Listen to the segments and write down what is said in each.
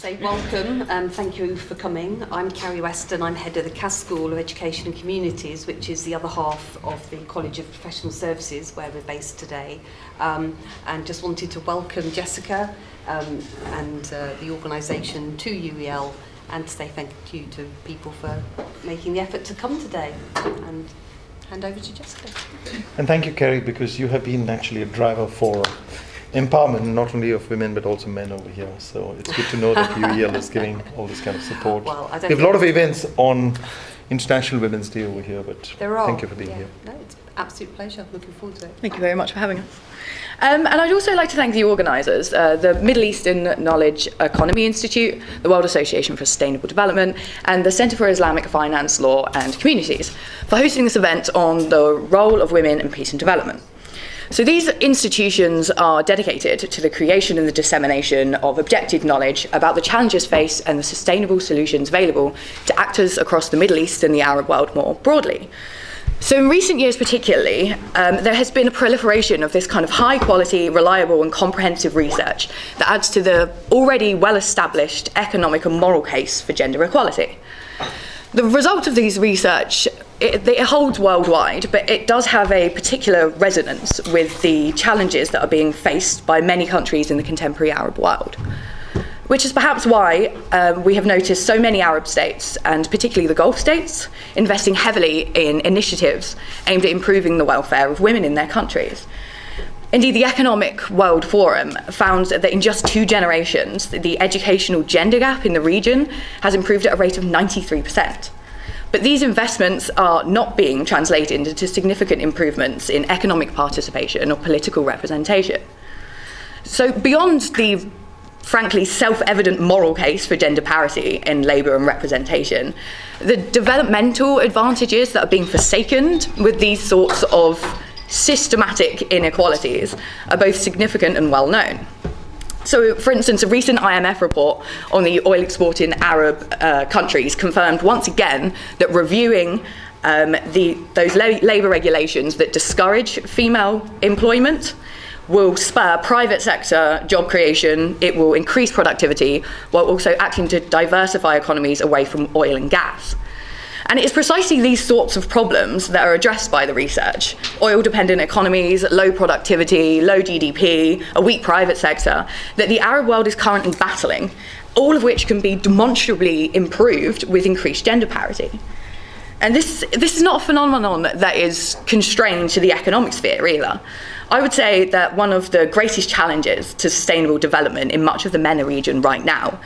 say welcome and thank you for coming. I'm Carrie Weston, I'm head of the Cass School of Education and Communities, which is the other half of the College of Professional Services where we're based today. And just wanted to welcome Jessica and the organisation to UEL and to say thank you to people for making the effort to come today. And hand over to Jessica. And thank you, Carrie, because you have been actually a driver for empowerment, not only of women but also men over here. So it's good to know that UEL is giving all this kind of support. Well, we have a lot of events on International Women's Day over here, but thank you for being here. No, it's an absolute pleasure. Looking forward to it. Thank you very much for having us. And I'd also like to thank the organisers, the Middle Eastern Knowledge Economy Institute, the World Association for Sustainable Development, and the Centre for Islamic Finance, Law and Communities for hosting this event on the role of women in peace and development. So these institutions are dedicated to the creation and the dissemination of objective knowledge about the challenges faced and the sustainable solutions available to actors across the Middle East and the Arab world more broadly. So in recent years particularly, there has been a proliferation of this kind of high quality, reliable and comprehensive research that adds to the already well-established economic and moral case for gender equality. The result of these research, it holds worldwide, but it does have a particular resonance with the challenges that are being faced by many countries in the contemporary Arab world. Which is perhaps why we have noticed so many Arab states, and particularly the Gulf states, investing heavily in initiatives aimed at improving the welfare of women in their countries. Indeed, the Economic World Forum found that in just 2 generations, the educational gender gap in the region has improved at a rate of 93%. But these investments are not being translated into significant improvements in economic participation or political representation. So beyond the frankly self-evident moral case for gender parity in labour and representation, the developmental advantages that are being forsaken with these sorts of systematic inequalities are both significant and well known. So, for instance, a recent IMF report on the oil exporting Arab countries confirmed once again that reviewing those labour regulations that discourage female employment will spur private sector job creation, it will increase productivity, while also acting to diversify economies away from oil and gas. And it is precisely these sorts of problems that are addressed by the research. Oil-dependent economies, low productivity, low GDP, a weak private sector, that the Arab world is currently battling, all of which can be demonstrably improved with increased gender parity. And this is not a phenomenon that is constrained to the economic sphere either. I would say that one of the greatest challenges to sustainable development in much of the MENA region right now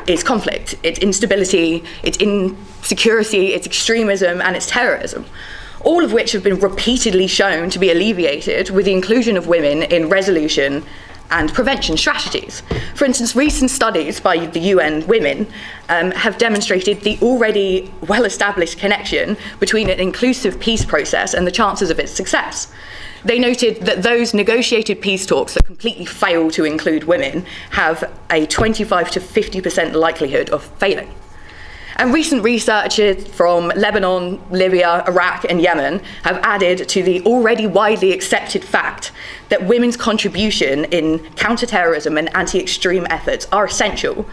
is conflict, it's instability, it's insecurity, it's extremism, and it's terrorism, all of which have been repeatedly shown to be alleviated with the inclusion of women in resolution and prevention strategies. For instance, recent studies by the UN Women have demonstrated the already well-established connection between an inclusive peace process and the chances of its success. They noted that those negotiated peace talks that completely fail to include women have a 25 to 50% likelihood of failing. And recent research from Lebanon, Libya, Iraq and Yemen have added to the already widely accepted fact that women's contribution in counter-terrorism and anti-extreme efforts are essential.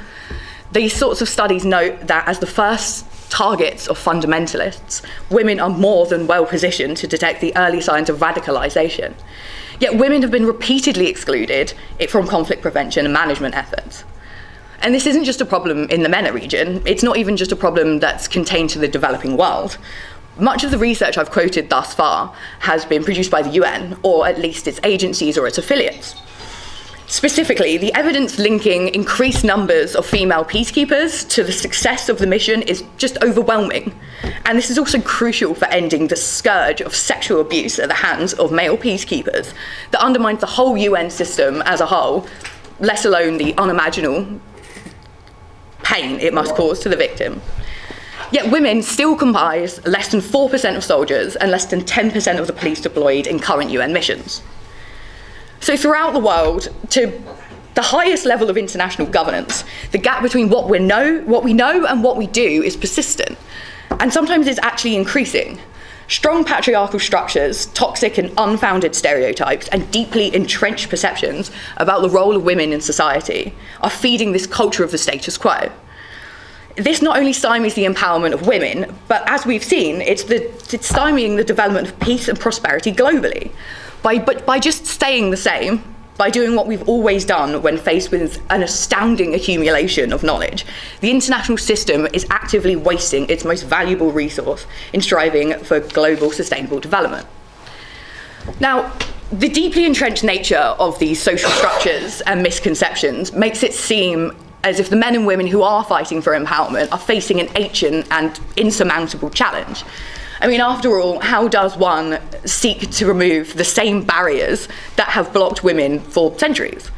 These sorts of studies note that as the first targets of fundamentalists, women are more than well positioned to detect the early signs of radicalisation. Yet women have been repeatedly excluded from conflict prevention and management efforts. And this isn't just a problem in the MENA region, it's not even just a problem that's contained to the developing world. Much of the research I've quoted thus far has been produced by the UN, or at least its agencies or its affiliates. Specifically, the evidence linking increased numbers of female peacekeepers to the success of the mission is just overwhelming. And this is also crucial for ending the scourge of sexual abuse at the hands of male peacekeepers that undermines the whole UN system as a whole, let alone the unimaginable pain it must cause to the victim. Yet women still comprise less than 4% of soldiers and less than 10% of the police deployed in current UN missions. So throughout the world, to the highest level of international governance, the gap between what we know and what we do is persistent, and sometimes it's actually increasing. Strong patriarchal structures, toxic and unfounded stereotypes, and deeply entrenched perceptions about the role of women in society are feeding this culture of the status quo. This not only stymies the empowerment of women, but as we've seen, it's stymieing the development of peace and prosperity globally. By just staying the same, by doing what we've always done when faced with an astounding accumulation of knowledge, the international system is actively wasting its most valuable resource in striving for global sustainable development. Now, the deeply entrenched nature of these social structures and misconceptions makes it seem as if the men and women who are fighting for empowerment are facing an ancient and insurmountable challenge. I mean, after all, how does one seek to remove the same barriers that have blocked women for centuries?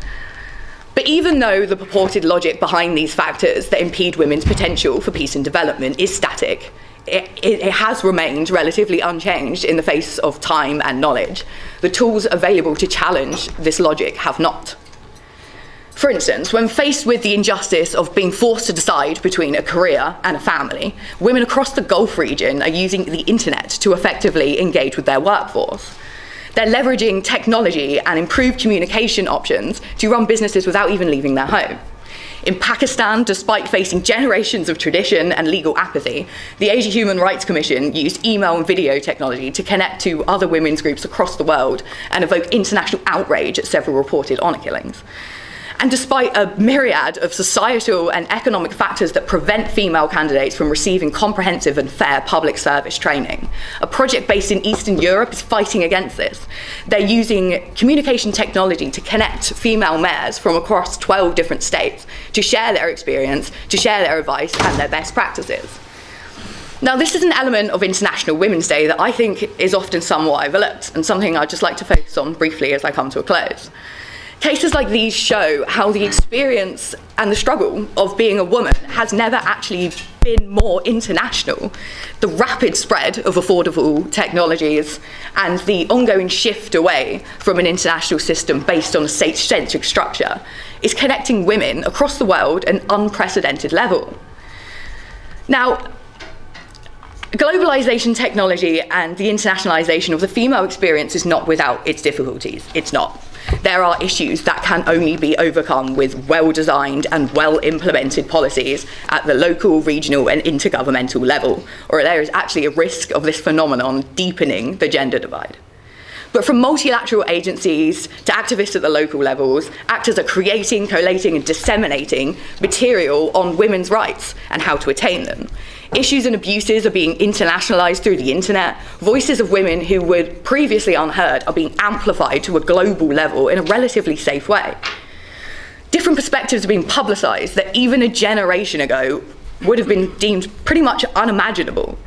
But even though the purported logic behind these factors that impede women's potential for peace and development is static, it has remained relatively unchanged in the face of time and knowledge. The tools available to challenge this logic have not. For instance, when faced with the injustice of being forced to decide between a career and a family, women across the Gulf region are using the internet to effectively engage with their workforce. They're leveraging technology and improved communication options to run businesses without even leaving their home. In Pakistan, despite facing generations of tradition and legal apathy, the Asia Human Rights Commission used email and video technology to connect to other women's groups across the world and evoke international outrage at several reported honour killings. And despite a myriad of societal and economic factors that prevent female candidates from receiving comprehensive and fair public service training, a project based in Eastern Europe is fighting against this. They're using communication technology to connect female mayors from across 12 different states to share their experience, to share their advice and their best practices. Now, this is an element of International Women's Day that I think is often somewhat overlooked, and something I'd just like to focus on briefly as I come to a close. Cases like these show how the experience and the struggle of being a woman has never actually been more international. The rapid spread of affordable technologies and the ongoing shift away from an international system based on a state-centric structure is connecting women across the world at an unprecedented level. Now, globalization, technology, and the internationalization of the female experience is not without its difficulties. It's not. There are issues that can only be overcome with well-designed and well-implemented policies at the local, regional, and intergovernmental level, or there is actually a risk of this phenomenon deepening the gender divide. But from multilateral agencies to activists at the local levels, actors are creating, collating, and disseminating material on women's rights and how to attain them. Issues and abuses are being internationalized through the internet. Voices of women who were previously unheard are being amplified to a global level in a relatively safe way. Different perspectives are being publicized that even a generation ago would have been deemed pretty much unimaginable.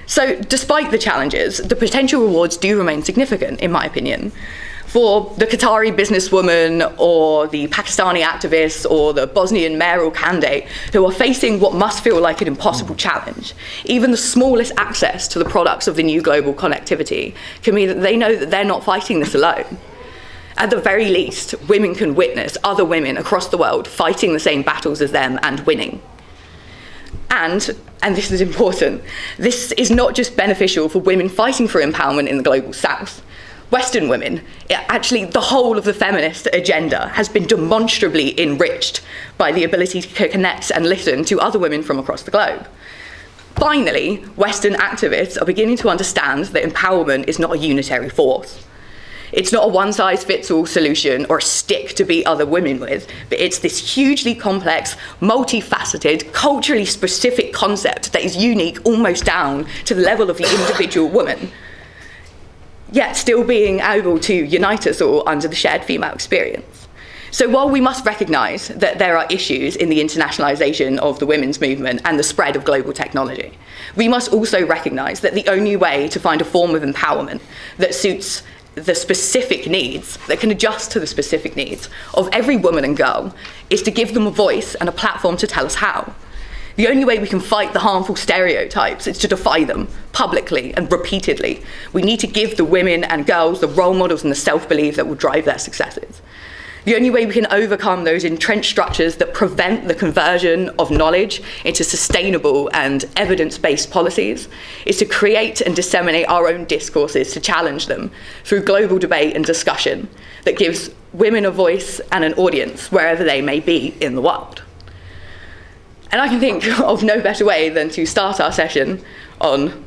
So despite the challenges, the potential rewards do remain significant, in my opinion. For the Qatari businesswoman or the Pakistani activist or the Bosnian mayoral candidate who are facing what must feel like an impossible challenge, even the smallest access to the products of the new global connectivity can mean that they know that they're not fighting this alone. At the very least, women can witness other women across the world fighting the same battles as them and winning. And this is important, this is not just beneficial for women fighting for empowerment in the global south. Western women, actually the whole of the feminist agenda has been demonstrably enriched by the ability to connect and listen to other women from across the globe. Finally, Western activists are beginning to understand that empowerment is not a unitary force. It's not a one-size-fits-all solution or a stick to beat other women with, but it's this hugely complex, multifaceted, culturally specific concept that is unique almost down to the level of the individual woman, yet still being able to unite us all under the shared female experience. So while we must recognise that there are issues in the internationalisation of the women's movement and the spread of global technology, we must also recognise that the only way to find a form of empowerment that suits the specific needs, that can adjust to the specific needs of every woman and girl, is to give them a voice and a platform to tell us how. The only way we can fight the harmful stereotypes is to defy them publicly and repeatedly. We need to give the women and girls the role models and the self-belief that will drive their successes. The only way we can overcome those entrenched structures that prevent the conversion of knowledge into sustainable and evidence-based policies is to create and disseminate our own discourses to challenge them through global debate and discussion that gives women a voice and an audience wherever they may be in the world. And I can think of no better way than to start our session on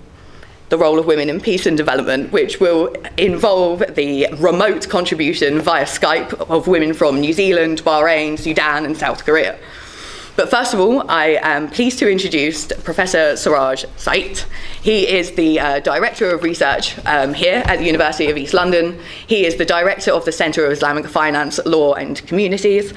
the role of women in peace and development, which will involve the remote contribution via Skype of women from New Zealand, Bahrain, Sudan, and South Korea. But first of all, I am pleased to introduce Professor Siraj Sait. He is the Director of Research here at the University of East London. He is the Director of the Centre of Islamic Finance, Law and Communities.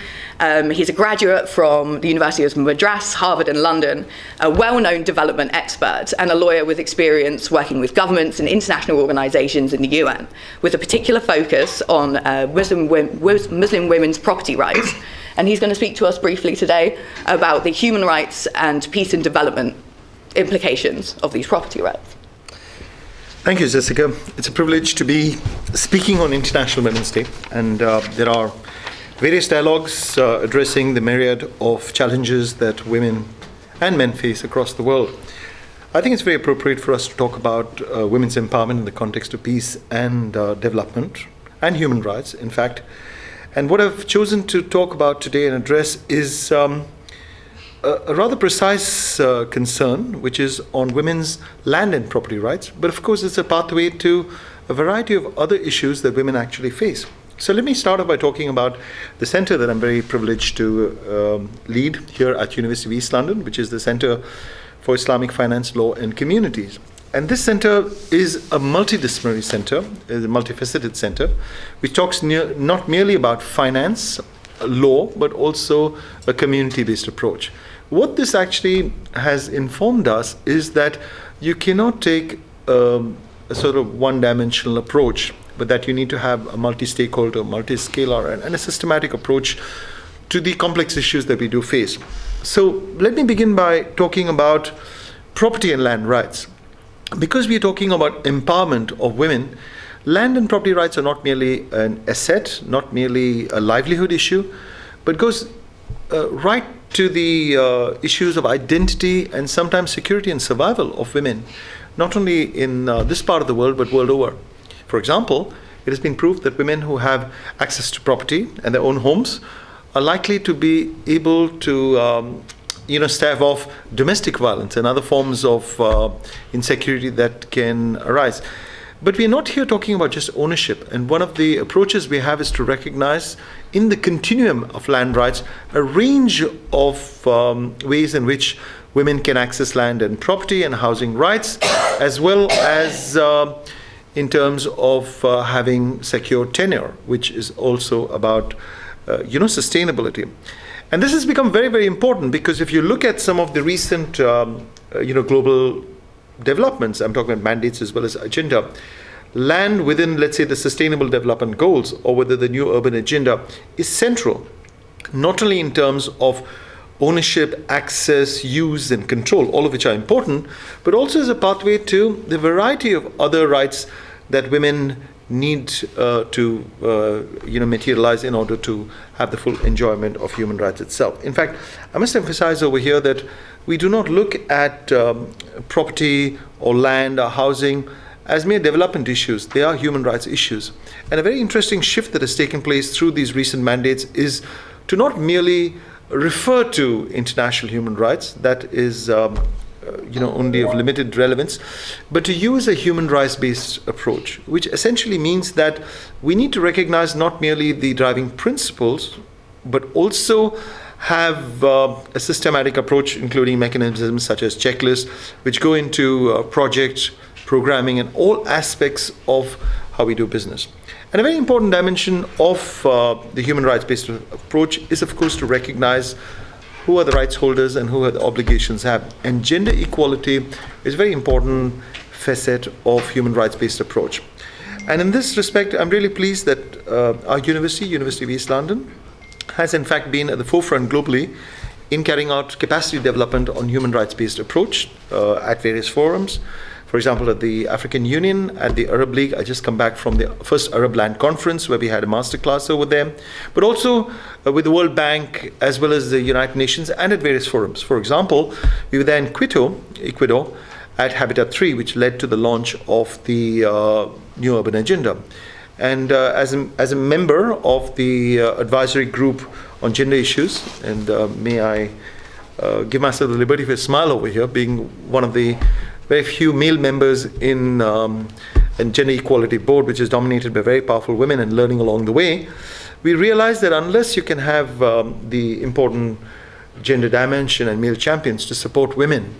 He's a graduate from the University of Madras, Harvard and London, a well-known development expert and a lawyer with experience working with governments and international organisations in the UN, with a particular focus on Muslim women's property rights. And he's going to speak to us briefly today about the human rights and peace and development implications of these property rights. Thank you, Jessica. It's a privilege to be speaking on International Women's Day, and there are various dialogues addressing the myriad of challenges that women and men face across the world. I think it's very appropriate for us to talk about women's empowerment in the context of peace and development and human rights, in fact. And what I've chosen to talk about today and address is a rather precise concern, which is on women's land and property rights. But of course, it's a pathway to a variety of other issues that women actually face. So let me start off by talking about the centre that I'm very privileged to lead here at University of East London, which is the Centre for Islamic Finance, Law and Communities. And this centre is a multidisciplinary centre, is a multifaceted centre, which talks not merely about finance, law, but also a community-based approach. What this actually has informed us is that you cannot take a sort of one-dimensional approach, but that you need to have a multi-stakeholder, multi-scalar, and a systematic approach to the complex issues that we do face. So let me begin by talking about property and land rights. Because we are talking about empowerment of women, land and property rights are not merely an asset, not merely a livelihood issue, but goes right to the issues of identity and sometimes security and survival of women, not only in this part of the world, but world over. For example, it has been proved that women who have access to property and their own homes are likely to be able to stave off domestic violence and other forms of insecurity that can arise. But we're not here talking about just ownership. And one of the approaches we have is to recognize in the continuum of land rights a range of ways in which women can access land and property and housing rights, as well as in terms of having secure tenure, which is also about sustainability. And this has become very, very important because if you look at some of the recent, global developments, I'm talking about mandates as well as agenda, land within, let's say, the Sustainable Development Goals or whether the new urban agenda is central, not only in terms of ownership, access, use, and control, all of which are important, but also as a pathway to the variety of other rights that women need to materialize in order to have the full enjoyment of human rights itself. In fact, I must emphasize over here that we do not look at property or land or housing as mere development issues. They are human rights issues. And a very interesting shift that has taken place through these recent mandates is to not merely refer to international human rights, that is only of limited relevance, but to use a human rights-based approach, which essentially means that we need to recognize not merely the driving principles, but also have a systematic approach, including mechanisms such as checklists, which go into project programming and all aspects of how we do business. And a very important dimension of the human rights-based approach is, of course, to recognize who are the rights holders and who are the obligations have. And gender equality is a very important facet of human rights-based approach. And in this respect, I'm really pleased that our University of East London, has in fact been at the forefront globally in carrying out capacity development on human rights-based approach at various forums. For example, at the African Union, at the Arab League, I just come back from the first Arab Land Conference where we had a masterclass over there, but also with the World Bank as well as the United Nations and at various forums. For example, we were there in Quito, Ecuador, at Habitat 3, which led to the launch of the New Urban Agenda. And as a member of the advisory group on gender issues, and may I give myself the liberty of a smile over here, being one of the very few male members in Gender Equality Board, which is dominated by very powerful women, and learning along the way, we realized that unless you can have the important gender dimension and male champions to support women,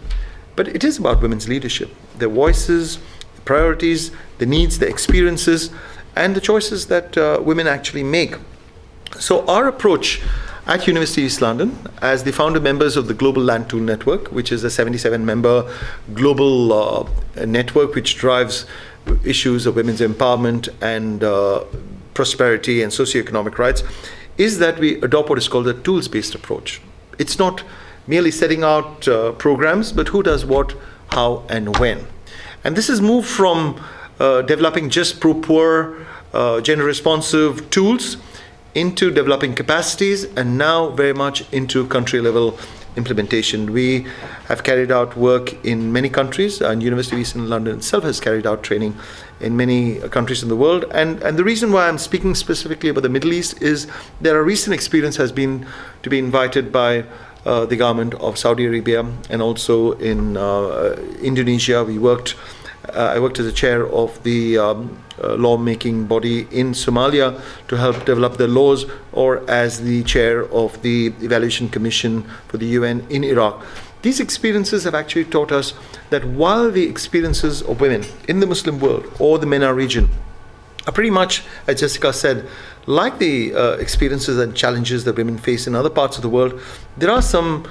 but it is about women's leadership, their voices, the priorities, the needs, the experiences, and the choices that women actually make. So our approach at University of East London, as the founder members of the Global Land Tool Network, which is a 77-member global network which drives issues of women's empowerment and prosperity and socioeconomic rights, is that we adopt what is called a tools-based approach. It's not merely setting out programs, but who does what, how, and when. And this has moved from developing just pro-poor, gender-responsive tools into developing capacities, and now very much into country-level implementation. We have carried out work in many countries, and University of Eastern London itself has carried out training in many countries in the world. And the reason why I'm speaking specifically about the Middle East is that our recent experience has been to be invited by the government of Saudi Arabia, and also in Indonesia. I worked as a chair of the lawmaking body in Somalia to help develop the laws, or as the chair of the evaluation commission for the UN in Iraq. These experiences have actually taught us that while the experiences of women in the Muslim world or the MENA region are pretty much, as Jessica said, like the experiences and challenges that women face in other parts of the world, there are some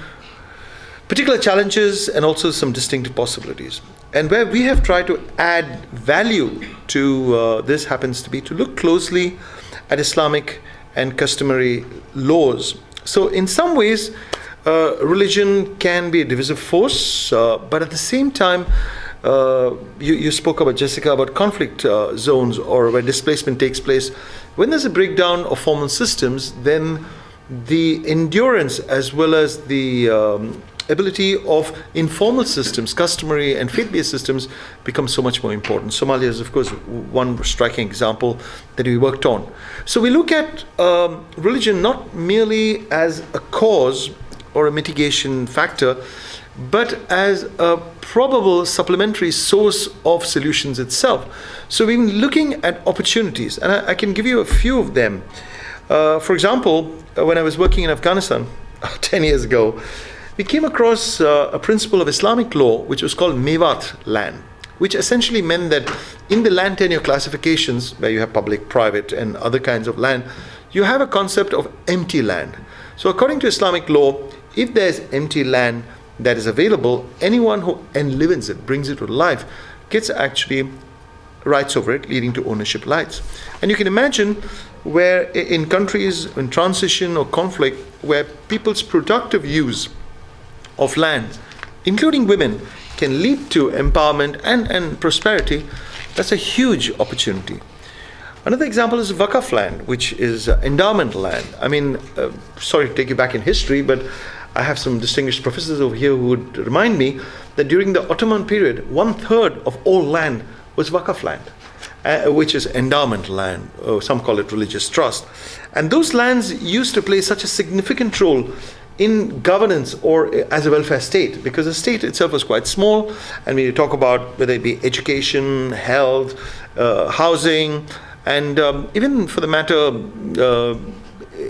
particular challenges and also some distinct possibilities. And where we have tried to add value to this happens to be to look closely at Islamic and customary laws. So in some ways, religion can be a divisive force, but at the same time, you spoke about, Jessica, about conflict zones or where displacement takes place. When there's a breakdown of formal systems, then the endurance as well as the ability of informal systems, customary and faith-based systems, becomes so much more important. Somalia is, of course, one striking example that we worked on. So we look at religion not merely as a cause or a mitigation factor, but as a probable supplementary source of solutions itself. So we've been looking at opportunities, and I can give you a few of them. For example, when I was working in Afghanistan 10 years ago, we came across a principle of Islamic law which was called Mewat land, which essentially meant that in the land tenure classifications, where you have public, private, and other kinds of land, you have a concept of empty land. So according to Islamic law, if there's empty land that is available, anyone who enlivens it, brings it to life, gets actually rights over it, leading to ownership rights. And you can imagine where in countries in transition or conflict, where people's productive use of land, including women, can lead to empowerment and prosperity, that's a huge opportunity. Another example is Waqf land, which is endowment land. I mean, sorry to take you back in history, but I have some distinguished professors over here who would remind me that during the Ottoman period, 1/3 of all land was Waqf land, which is endowment land, or some call it religious trust. And those lands used to play such a significant role in governance or as a welfare state, because the state itself was quite small. And when you talk about whether it be education, health, housing, and even for the matter,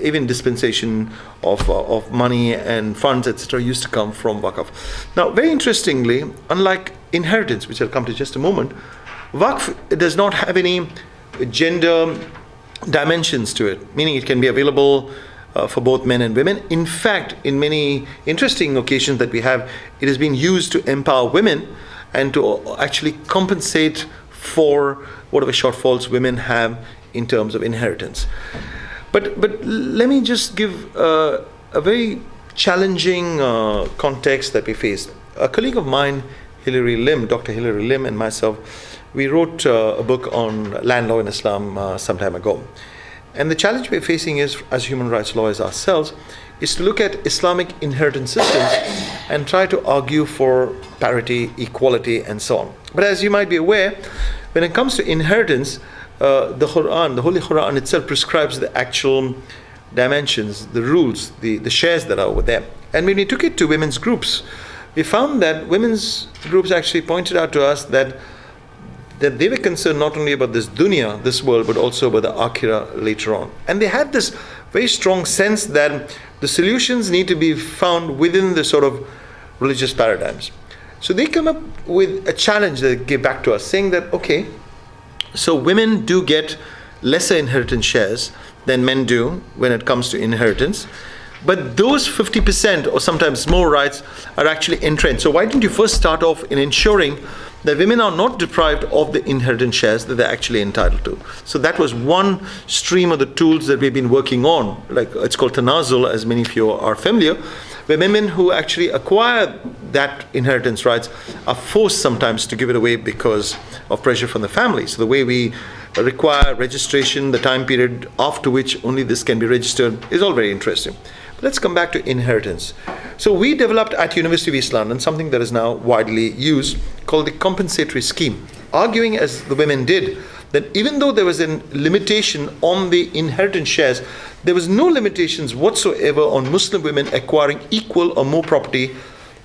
even dispensation of money and funds, etc., used to come from Waqf. Now, very interestingly, unlike inheritance, which I'll come to just a moment, Waqf does not have any gender dimensions to it, meaning it can be available for both men and women. In fact, in many interesting occasions that we have, it has been used to empower women and to actually compensate for whatever shortfalls women have in terms of inheritance. But let me just give a very challenging context that we faced. A colleague of mine, Dr. Hilary Lim and myself, we wrote a book on land law in Islam some time ago. And the challenge we're facing is, as human rights lawyers ourselves, is to look at Islamic inheritance systems and try to argue for parity, equality, and so on. But as you might be aware, when it comes to inheritance, the Quran, the Holy Quran itself prescribes the actual dimensions, the rules, the shares that are over there. And when we took it to women's groups, we found that women's groups actually pointed out to us that they were concerned not only about this dunya, this world, but also about the akhirah later on. And they had this very strong sense that the solutions need to be found within the sort of religious paradigms. So they come up with a challenge that they gave back to us, saying that, okay, so women do get lesser inheritance shares than men do when it comes to inheritance, but those 50% or sometimes more rights are actually entrenched. So why don't you first start off in ensuring that women are not deprived of the inheritance shares that they're actually entitled to? So that was one stream of the tools that we've been working on. Like, it's called tanazul, as many of you are familiar, where women who actually acquire that inheritance rights are forced sometimes to give it away because of pressure from the family. So the way we require registration, the time period after which only this can be registered, is all very interesting. But let's come back to inheritance. So we developed at University of East London something that is now widely used called the compensatory scheme, arguing, as the women did, that even though there was a limitation on the inheritance shares, there was no limitations whatsoever on Muslim women acquiring equal or more property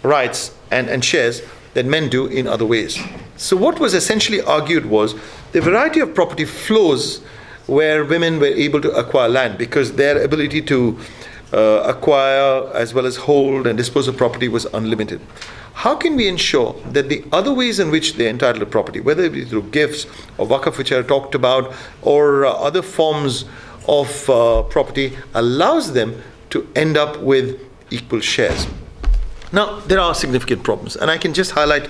rights and shares than men do in other ways. So what was essentially argued was the variety of property flows where women were able to acquire land, because their ability to acquire as well as hold and dispose of property was unlimited. How can we ensure that the other ways in which they're entitled to property, whether it be through gifts or waqf, which I talked about, or other forms of property, allows them to end up with equal shares? Now, there are significant problems, and I can just highlight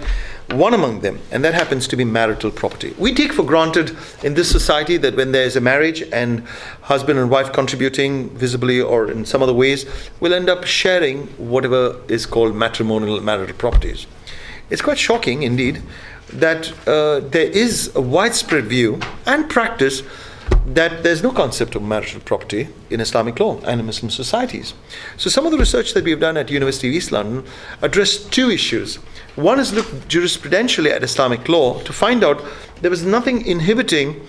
one among them, and that happens to be marital property. We take for granted in this society that when there is a marriage and husband and wife contributing visibly or in some other ways, will end up sharing whatever is called matrimonial marital properties. It's quite shocking indeed that there is a widespread view and practice that there's no concept of marital property in Islamic law and in Muslim societies. So some of the research that we've done at University of East London addressed two issues. One is look jurisprudentially at Islamic law to find out there was nothing inhibiting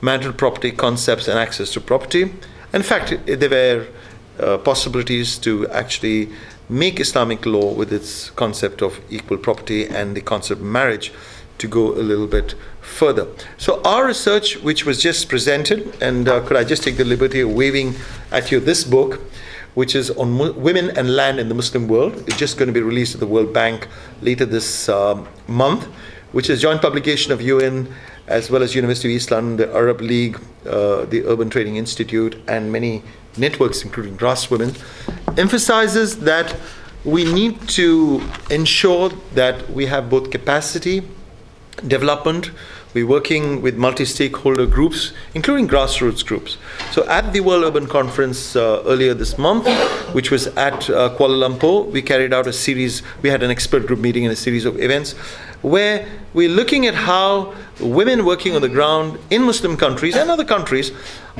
marital property concepts and access to property. In fact, there were possibilities to actually make Islamic law with its concept of equal property and the concept of marriage to go a little bit further. So our research, which was just presented, and could I just take the liberty of waving at you this book, which is on women and land in the Muslim world. It's just going to be released at the World Bank later this month, which is a joint publication of UN as well as University of East London, the Arab League, the Urban Training Institute, and many networks, including Grass Women, emphasizes that we need to ensure that we have both capacity development. We're working with multi-stakeholder groups, including grassroots groups. So at the World Urban Conference earlier this month, which was at Kuala Lumpur, we carried out a series, we had an expert group meeting and a series of events where we're looking at how women working on the ground in Muslim countries and other countries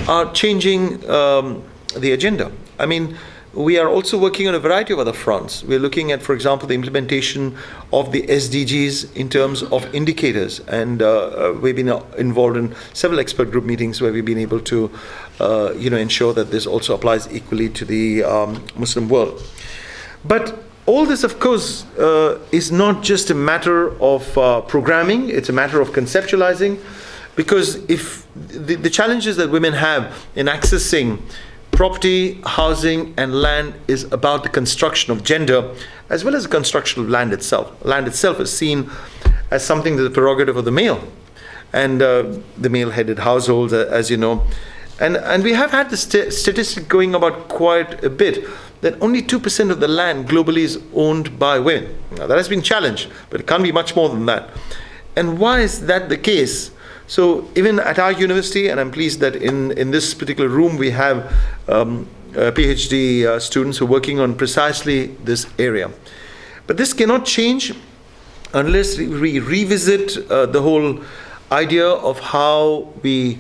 are changing the agenda. I mean, we are also working on a variety of other fronts. We're looking at, for example, the implementation of the SDGs in terms of indicators. And we've been involved in several expert group meetings where we've been able to ensure that this also applies equally to the Muslim world. But all this, of course, is not just a matter of programming. It's a matter of conceptualizing. Because if the challenges that women have in accessing property, housing, and land is about the construction of gender as well as the construction of land itself. Land itself is seen as something that's the prerogative of the male and the male-headed households, as you know. And we have had the statistic going about quite a bit that only 2% of the land globally is owned by women. Now, that has been challenged, but it can't be much more than that. And why is that the case? So even at our university, and I'm pleased that in this particular room we have PhD students who are working on precisely this area. But this cannot change unless we revisit the whole idea of how we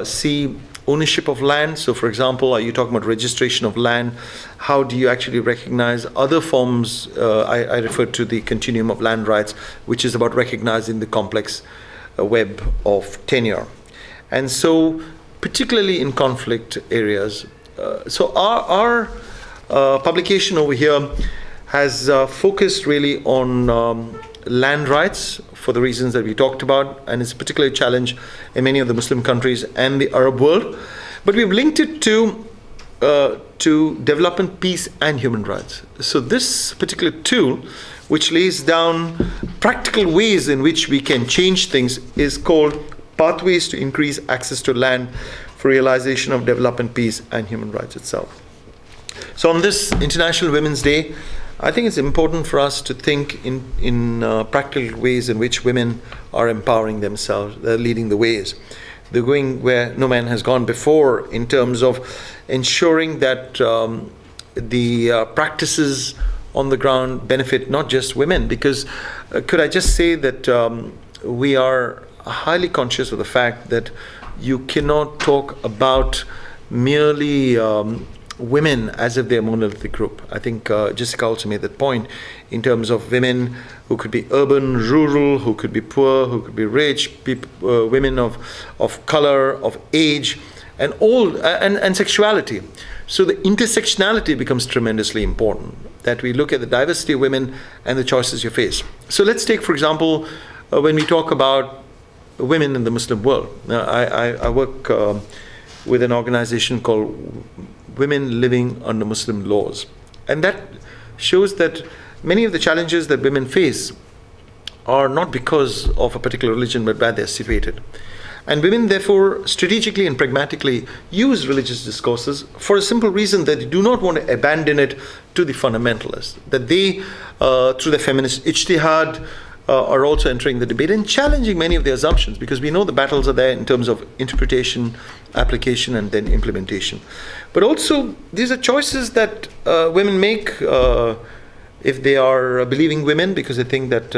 see ownership of land. So for example, are you talking about registration of land? How do you actually recognize other forms? I refer to the continuum of land rights, which is about recognizing the complex web of tenure. And so particularly in conflict areas. So our publication over here has focused really on land rights for the reasons that we talked about, and it's a particular challenge in many of the Muslim countries and the Arab world. But we've linked it to development, peace, and human rights. So this particular tool, which lays down practical ways in which we can change things, is called Pathways to Increase Access to Land for Realization of Development, Peace, and Human Rights itself. So on this International Women's Day, I think it's important for us to think in practical ways in which women are empowering themselves, they're leading the ways. They're going where no man has gone before in terms of ensuring that the practices on the ground benefit not just women, because could I just say that we are highly conscious of the fact that you cannot talk about merely women as if they're a monolithic group. I think Jessica also made that point in terms of women who could be urban, rural, who could be poor, who could be rich, women of color, of age, and all and sexuality. So the intersectionality becomes tremendously important, that we look at the diversity of women and the choices you face. So let's take, for example, when we talk about women in the Muslim world. I work with an organization called Women Living Under Muslim Laws. And that shows that many of the challenges that women face are not because of a particular religion, but where they're situated. And women, therefore, strategically and pragmatically use religious discourses for a simple reason, that they do not want to abandon it to the fundamentalists, that they, through the feminist ijtihad, are also entering the debate and challenging many of the assumptions, because we know the battles are there in terms of interpretation, application, and then implementation. But also, these are choices that women make if they are believing women, because they think that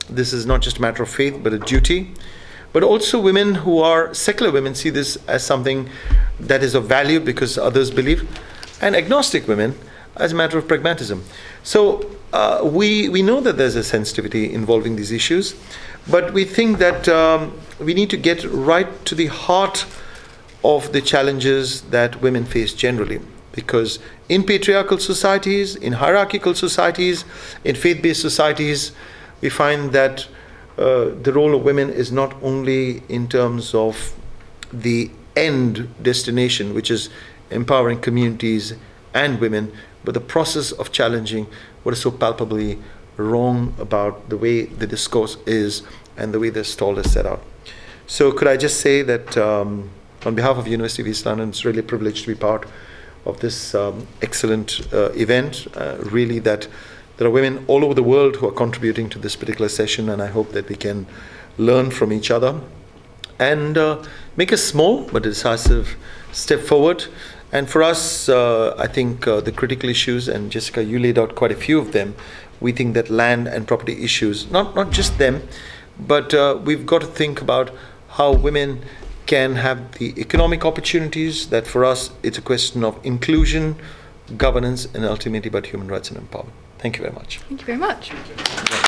this is not just a matter of faith, but a duty. But also women who are secular women see this as something that is of value because others believe, and agnostic women as a matter of pragmatism. So we know that there's a sensitivity involving these issues, but we think that we need to get right to the heart of the challenges that women face generally. Because in patriarchal societies, in hierarchical societies, in faith-based societies, we find that the role of women is not only in terms of the end destination, which is empowering communities and women, but the process of challenging what is so palpably wrong about the way the discourse is and the way the stall is set out. So could I just say that on behalf of University of East London, it's really a privilege to be part of this excellent event. Really that there are women all over the world who are contributing to this particular session, and I hope that we can learn from each other and make a small but decisive step forward. And for us, I think the critical issues, and Jessica, you laid out quite a few of them. We think that land and property issues, not just them, but we've got to think about how women can have the economic opportunities. That for us, it's a question of inclusion, governance, and ultimately about human rights and empowerment. Thank you very much. Thank you very much. Thank you.